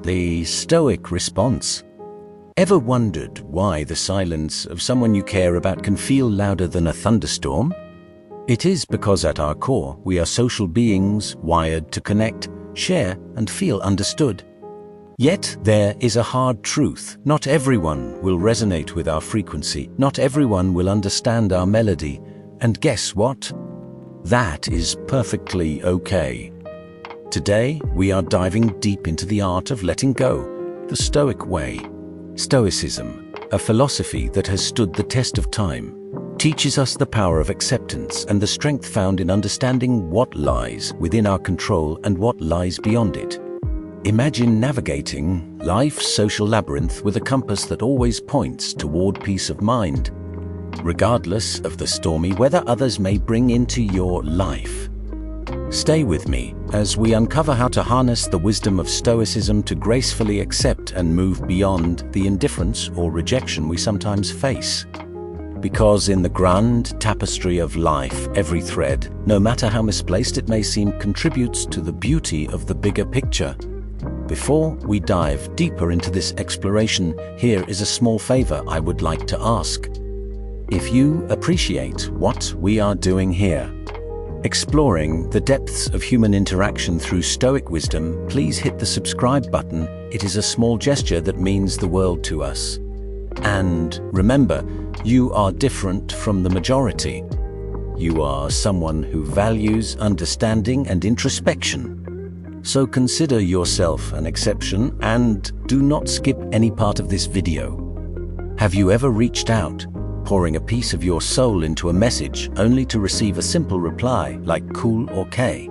The Stoic response. Ever wondered why the silence of someone you care about can feel louder than a thunderstorm? It is because at our core, we are social beings wired to connect, share, and feel understood. Yet there is a hard truth. Not everyone will resonate with our frequency. Not everyone will understand our melody. And guess what? That is perfectly okay. Today, we are diving deep into the art of letting go, the Stoic way. Stoicism, a philosophy that has stood the test of time, teaches us the power of acceptance and the strength found in understanding what lies within our control and what lies beyond it. Imagine navigating life's social labyrinth with a compass that always points toward peace of mind, regardless of the stormy weather others may bring into your life. Stay with me as we uncover how to harness the wisdom of Stoicism to gracefully accept and move beyond the indifference or rejection we sometimes face. Because in the grand tapestry of life, every thread, no matter how misplaced it may seem, contributes to the beauty of the bigger picture. Before we dive deeper into this exploration, here is a small favor I would like to ask. If you appreciate what we are doing here, exploring the depths of human interaction through Stoic wisdom, please hit the subscribe button. It is a small gesture that means the world to us. And remember, you are different from the majority. You are someone who values understanding and introspection. So consider yourself an exception and do not skip any part of this video. Have you ever reached out, pouring a piece of your soul into a message only to receive a simple reply like cool or K?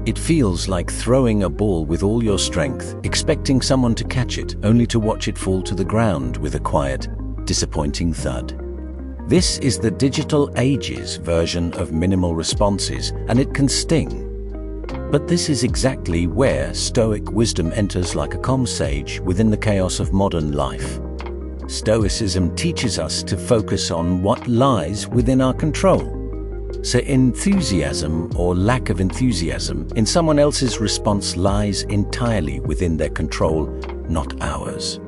It feels like throwing a ball with all your strength, expecting someone to catch it only to watch it fall to the ground with a quiet, disappointing thud. This is the digital age's version of minimal responses, and it can sting. But this is exactly where Stoic wisdom enters like a calm sage within the chaos of modern life. Stoicism teaches us to focus on what lies within our control. So enthusiasm or lack of enthusiasm in someone else's response lies entirely within their control, not ours.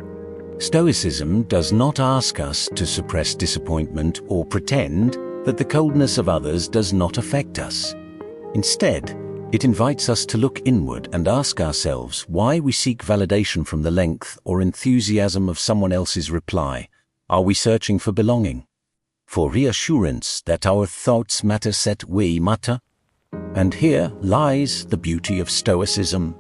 Stoicism does not ask us to suppress disappointment or pretend that the coldness of others does not affect us. Instead, it invites us to look inward and ask ourselves why we seek validation from the length or enthusiasm of someone else's reply. Are we searching for belonging? For reassurance that our thoughts matter, that we matter? And here lies the beauty of Stoicism.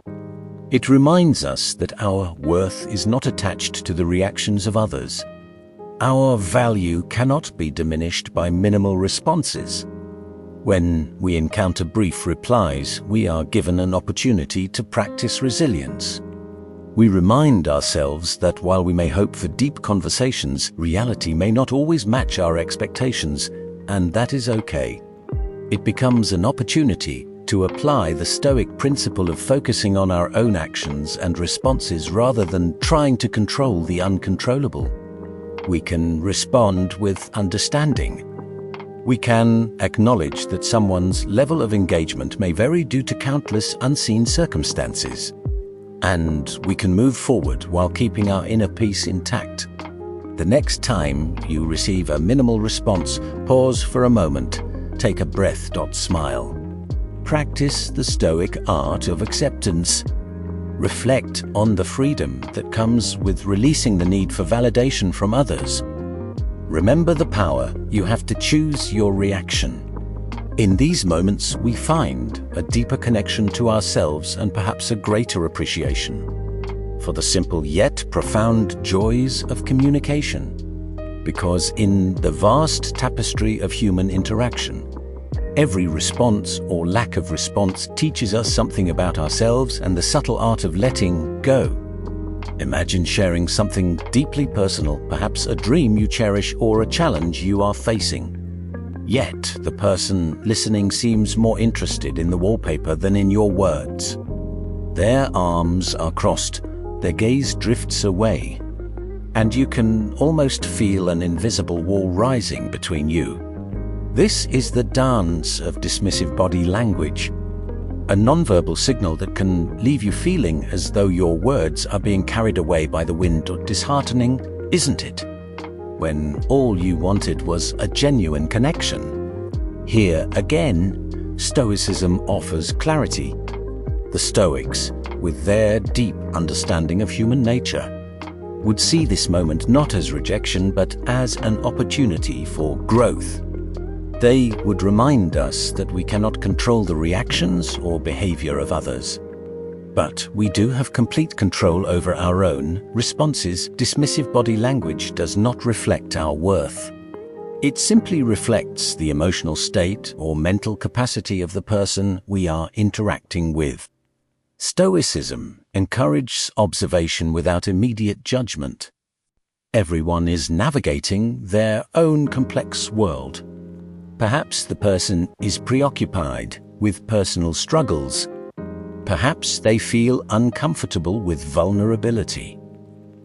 It reminds us that our worth is not attached to the reactions of others. Our value cannot be diminished by minimal responses. When we encounter brief replies, we are given an opportunity to practice resilience. We remind ourselves that while we may hope for deep conversations, reality may not always match our expectations, and that is okay. It becomes an opportunity to apply the Stoic principle of focusing on our own actions and responses rather than trying to control the uncontrollable. We can respond with understanding. We can acknowledge that someone's level of engagement may vary due to countless unseen circumstances. And we can move forward while keeping our inner peace intact. The next time you receive a minimal response, pause for a moment, take a breath, smile. Practice the Stoic art of acceptance. Reflect on the freedom that comes with releasing the need for validation from others. Remember the power you have to choose your reaction. In these moments, we find a deeper connection to ourselves and perhaps a greater appreciation for the simple yet profound joys of communication. Because in the vast tapestry of human interaction, every response or lack of response teaches us something about ourselves and the subtle art of letting go. Imagine sharing something deeply personal, perhaps a dream you cherish or a challenge you are facing. Yet, the person listening seems more interested in the wallpaper than in your words. Their arms are crossed, their gaze drifts away, and you can almost feel an invisible wall rising between you. This is the dance of dismissive body language. a nonverbal signal that can leave you feeling as though your words are being carried away by the wind. Disheartening, isn't it? When all you wanted was a genuine connection. Here again, Stoicism offers clarity. The Stoics, with their deep understanding of human nature, would see this moment not as rejection but as an opportunity for growth. They would remind us that we cannot control the reactions or behavior of others. But we do have complete control over our own responses. Dismissive body language does not reflect our worth. It simply reflects the emotional state or mental capacity of the person we are interacting with. Stoicism encourages observation without immediate judgment. Everyone is navigating their own complex world. Perhaps the person is preoccupied with personal struggles. Perhaps they feel uncomfortable with vulnerability.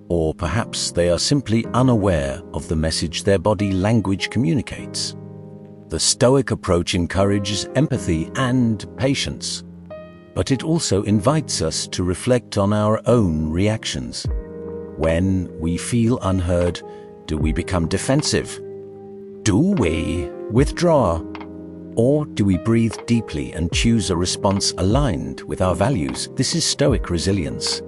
Or perhaps they are simply unaware of the message their body language communicates. The Stoic approach encourages empathy and patience, but it also invites us to reflect on our own reactions. When we feel unheard, do we become defensive? Do we withdraw? Or do we breathe deeply and choose a response aligned with our values? This is Stoic resilience,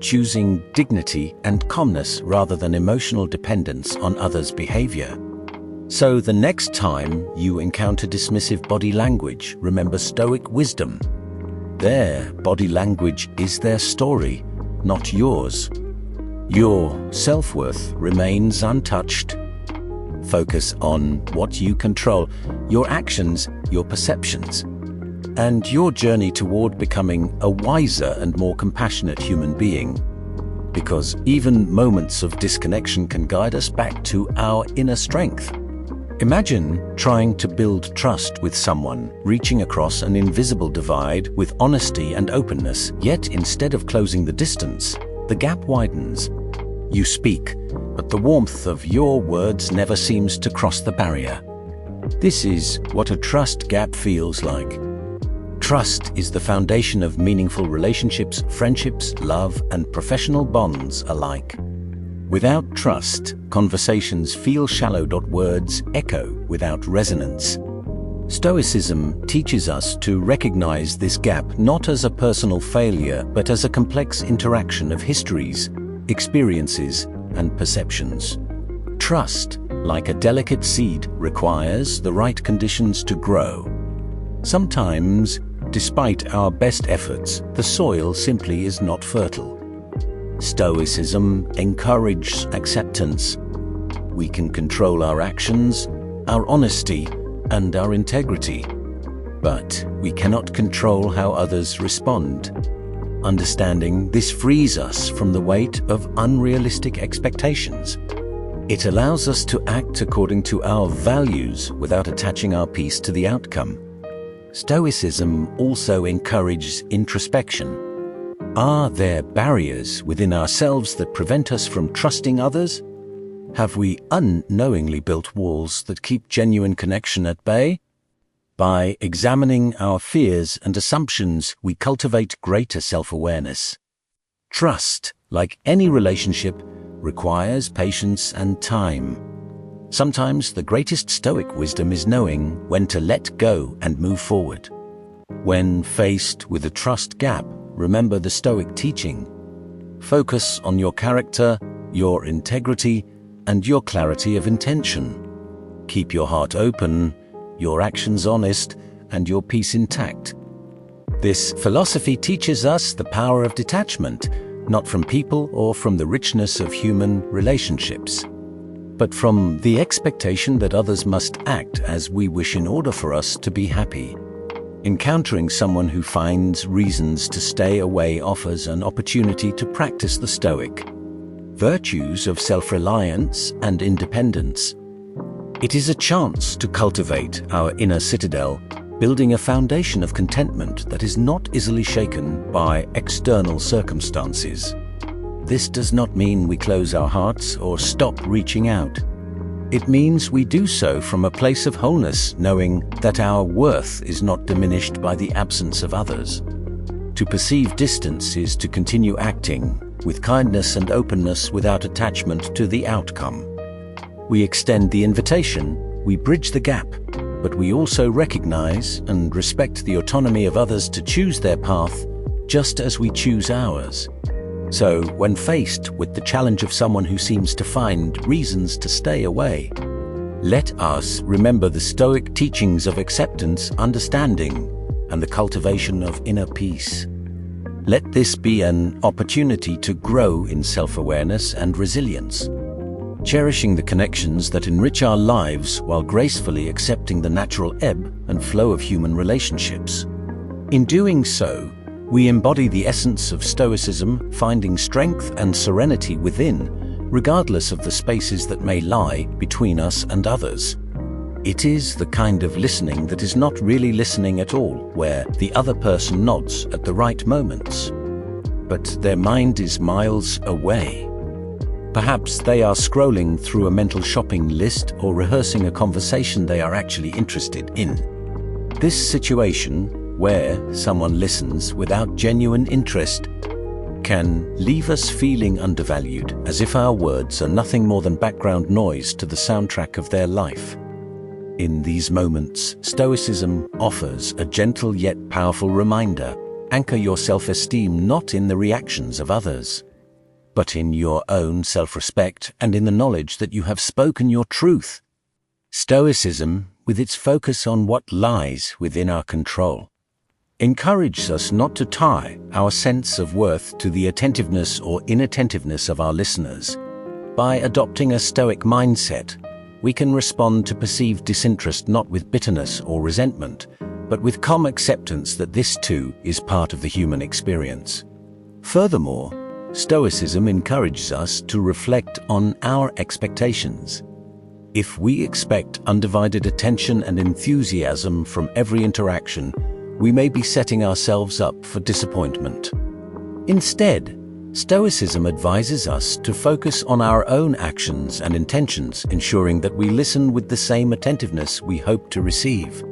choosing dignity and calmness rather than emotional dependence on others' behavior. So the next time you encounter dismissive body language, remember Stoic wisdom. Their body language is their story, not yours. Your self-worth remains untouched. Focus on what you control, your actions, your perceptions, and your journey toward becoming a wiser and more compassionate human being. Because even moments of disconnection can guide us back to our inner strength. Imagine trying to build trust with someone, reaching across an invisible divide with honesty and openness, yet instead of closing the distance, the gap widens. You speak, but the warmth of your words never seems to cross the barrier. This is what a trust gap feels like. Trust is the foundation of meaningful relationships, friendships, love, and professional bonds alike. Without trust, conversations feel shallow. Words echo without resonance. Stoicism teaches us to recognize this gap not as a personal failure, but as a complex interaction of histories, experiences, and perceptions. Trust, like a delicate seed, requires the right conditions to grow. Sometimes, despite our best efforts, the soil simply is not fertile. Stoicism encourages acceptance. We can control our actions, our honesty, and our integrity, but we cannot control how others respond. Understanding this frees us from the weight of unrealistic expectations. It allows us to act according to our values without attaching our peace to the outcome. Stoicism also encourages introspection. Are there barriers within ourselves that prevent us from trusting others? Have we unknowingly built walls that keep genuine connection at bay? By examining our fears and assumptions, we cultivate greater self-awareness. Trust, like any relationship, requires patience and time. Sometimes the greatest Stoic wisdom is knowing when to let go and move forward. When faced with a trust gap, remember the Stoic teaching. Focus on your character, your integrity, and your clarity of intention. Keep your heart open, your actions honest, and your peace intact. This philosophy teaches us the power of detachment, not from people or from the richness of human relationships, but from the expectation that others must act as we wish in order for us to be happy. Encountering someone who finds reasons to stay away offers an opportunity to practice the Stoic virtues of self-reliance and independence. It is a chance to cultivate our inner citadel, building a foundation of contentment that is not easily shaken by external circumstances. This does not mean we close our hearts or stop reaching out. It means we do so from a place of wholeness, knowing that our worth is not diminished by the absence of others. To perceive distance is to continue acting with kindness and openness without attachment to the outcome. We extend the invitation, we bridge the gap, but we also recognize and respect the autonomy of others to choose their path just as we choose ours. So, when faced with the challenge of someone who seems to find reasons to stay away, let us remember the Stoic teachings of acceptance, understanding, and the cultivation of inner peace. Let this be an opportunity to grow in self-awareness and resilience, cherishing the connections that enrich our lives while gracefully accepting the natural ebb and flow of human relationships. In doing so, we embody the essence of Stoicism, finding strength and serenity within, regardless of the spaces that may lie between us and others. It is the kind of listening that is not really listening at all, where the other person nods at the right moments, but their mind is miles away. Perhaps they are scrolling through a mental shopping list or rehearsing a conversation they are actually interested in. This situation, where someone listens without genuine interest, can leave us feeling undervalued, as if our words are nothing more than background noise to the soundtrack of their life. In these moments, Stoicism offers a gentle yet powerful reminder: anchor your self-esteem not in the reactions of others, but in your own self-respect and in the knowledge that you have spoken your truth. Stoicism, with its focus on what lies within our control, encourages us not to tie our sense of worth to the attentiveness or inattentiveness of our listeners. By adopting a Stoic mindset, we can respond to perceived disinterest not with bitterness or resentment, but with calm acceptance that this too is part of the human experience. Furthermore, Stoicism encourages us to reflect on our expectations. If we expect undivided attention and enthusiasm from every interaction, we may be setting ourselves up for disappointment. Instead, Stoicism advises us to focus on our own actions and intentions, ensuring that we listen with the same attentiveness we hope to receive.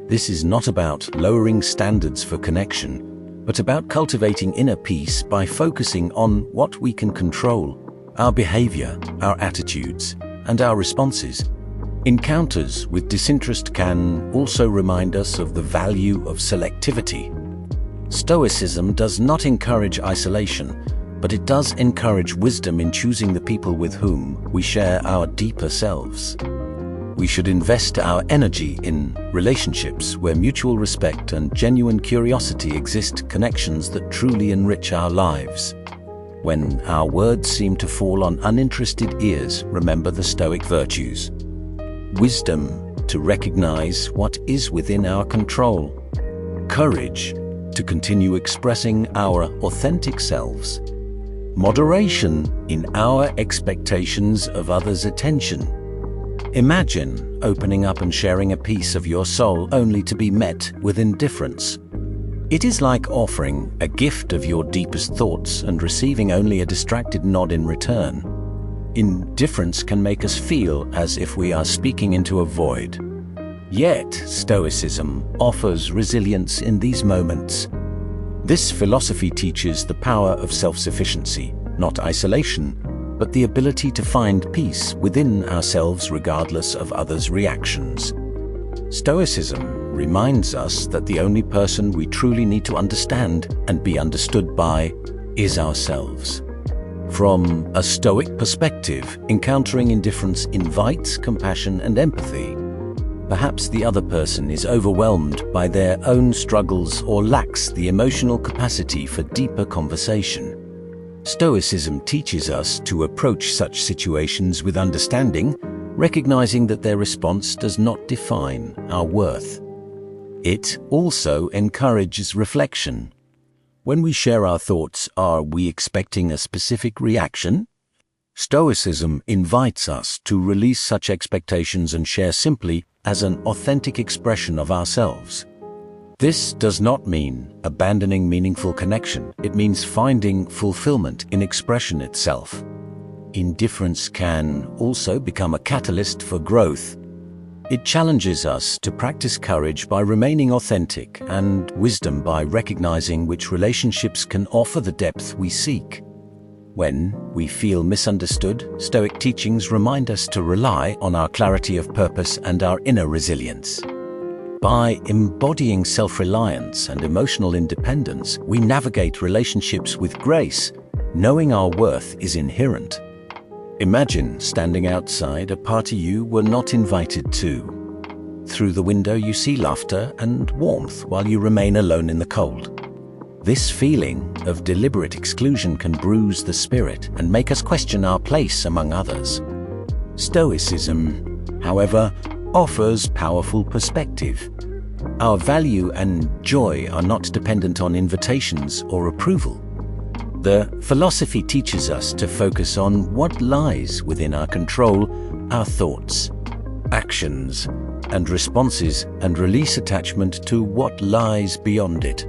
This is not about lowering standards for connection, but about cultivating inner peace by focusing on what we can control: our behavior, our attitudes, and our responses. Encounters with disinterest can also remind us of the value of selectivity. Stoicism does not encourage isolation, but it does encourage wisdom in choosing the people with whom we share our deeper selves. We should invest our energy in relationships where mutual respect and genuine curiosity exist, connections that truly enrich our lives. When our words seem to fall on uninterested ears, remember the Stoic virtues. Wisdom to recognize what is within our control. Courage to continue expressing our authentic selves. Moderation in our expectations of others' attention. Imagine opening up and sharing a piece of your soul only to be met with indifference. It is like offering a gift of your deepest thoughts and receiving only a distracted nod in return. Indifference can make us feel as if we are speaking into a void. Yet, Stoicism offers resilience in these moments. This philosophy teaches the power of self-sufficiency, not isolation, but the ability to find peace within ourselves regardless of others' reactions. Stoicism reminds us that the only person we truly need to understand and be understood by is ourselves. From a Stoic perspective, encountering indifference invites compassion and empathy. Perhaps the other person is overwhelmed by their own struggles or lacks the emotional capacity for deeper conversation. Stoicism teaches us to approach such situations with understanding, recognizing that their response does not define our worth. It also encourages reflection. When we share our thoughts, are we expecting a specific reaction? Stoicism invites us to release such expectations and share simply as an authentic expression of ourselves. This does not mean abandoning meaningful connection. It means finding fulfillment in expression itself. indifference can also become a catalyst for growth. It challenges us to practice courage by remaining authentic and wisdom by recognizing which relationships can offer the depth we seek. When we feel misunderstood, Stoic teachings remind us to rely on our clarity of purpose and our inner resilience. By embodying self-reliance and emotional independence, we navigate relationships with grace, knowing our worth is inherent. Imagine standing outside a party you were not invited to. Through the window you see laughter and warmth while you remain alone in the cold. This feeling of deliberate exclusion can bruise the spirit and make us question our place among others. Stoicism, however, offers powerful perspective. Our value and joy are not dependent on invitations or approval. The philosophy teaches us to focus on what lies within our control, our thoughts, actions, and responses, and release attachment to what lies beyond it.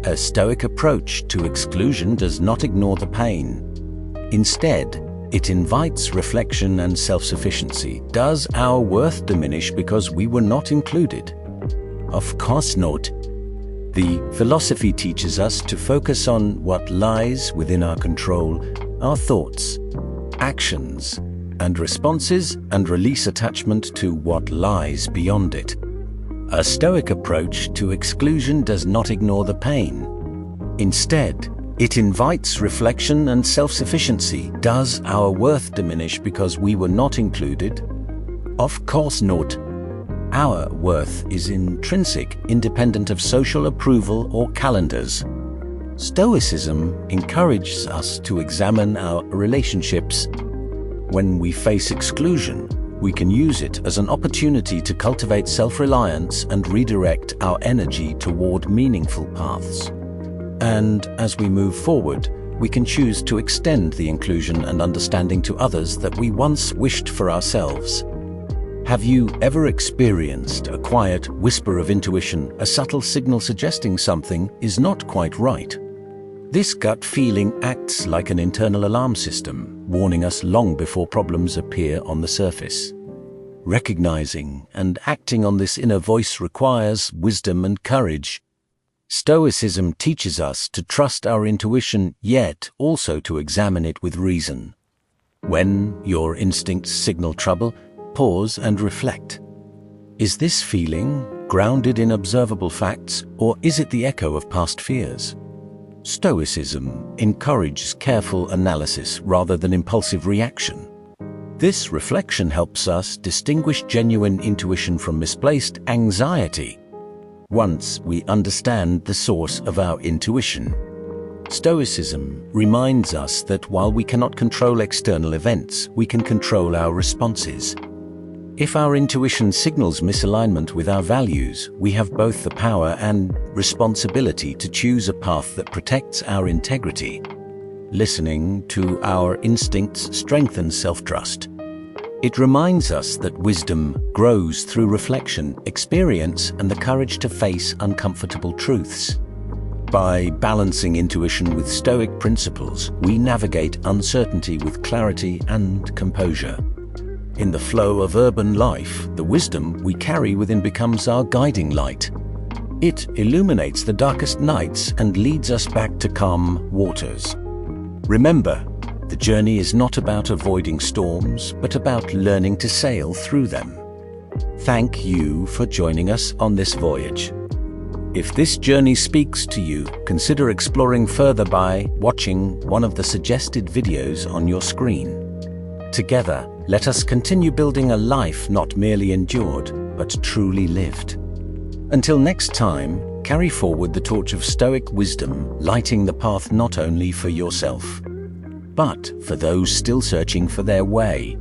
A Stoic approach to exclusion does not ignore the pain. Instead, it invites reflection and self-sufficiency. Does our worth diminish because we were not included? Of course not. The philosophy teaches us to focus on what lies within our control, our thoughts, actions, and responses, and release attachment to what lies beyond it. A Stoic approach to exclusion does not ignore the pain. Instead, it invites reflection and self-sufficiency. Does our worth diminish because we were not included? Of course not. Our worth is intrinsic, independent of social approval or calendars. Stoicism encourages us to examine our relationships. When we face exclusion, we can use it as an opportunity to cultivate self-reliance and redirect our energy toward meaningful paths. And as we move forward, we can choose to extend the inclusion and understanding to others that we once wished for ourselves. Have you ever experienced a quiet whisper of intuition, a subtle signal suggesting something is not quite right? This gut feeling acts like an internal alarm system, warning us long before problems appear on the surface. Recognizing and acting on this inner voice requires wisdom and courage. Stoicism teaches us to trust our intuition, yet also to examine it with reason. When your instincts signal trouble, pause and reflect. Is this feeling grounded in observable facts, or is it the echo of past fears? Stoicism encourages careful analysis rather than impulsive reaction. This reflection helps us distinguish genuine intuition from misplaced anxiety. Once we understand the source of our intuition, Stoicism reminds us that while we cannot control external events, we can control our responses. If our intuition signals misalignment with our values, we have both the power and responsibility to choose a path that protects our integrity. Listening to our instincts strengthens self-trust. It reminds us that wisdom grows through reflection, experience, and the courage to face uncomfortable truths. By balancing intuition with Stoic principles, we navigate uncertainty with clarity and composure. In the flow of urban life, the wisdom we carry within becomes our guiding light. It illuminates the darkest nights and leads us back to calm waters. Remember, the journey is not about avoiding storms, but about learning to sail through them. Thank you for joining us on this voyage. If this journey speaks to you, consider exploring further by watching one of the suggested videos on your screen. Together, let us continue building a life not merely endured, but truly lived. Until next time, carry forward the torch of Stoic wisdom, lighting the path not only for yourself, but for those still searching for their way.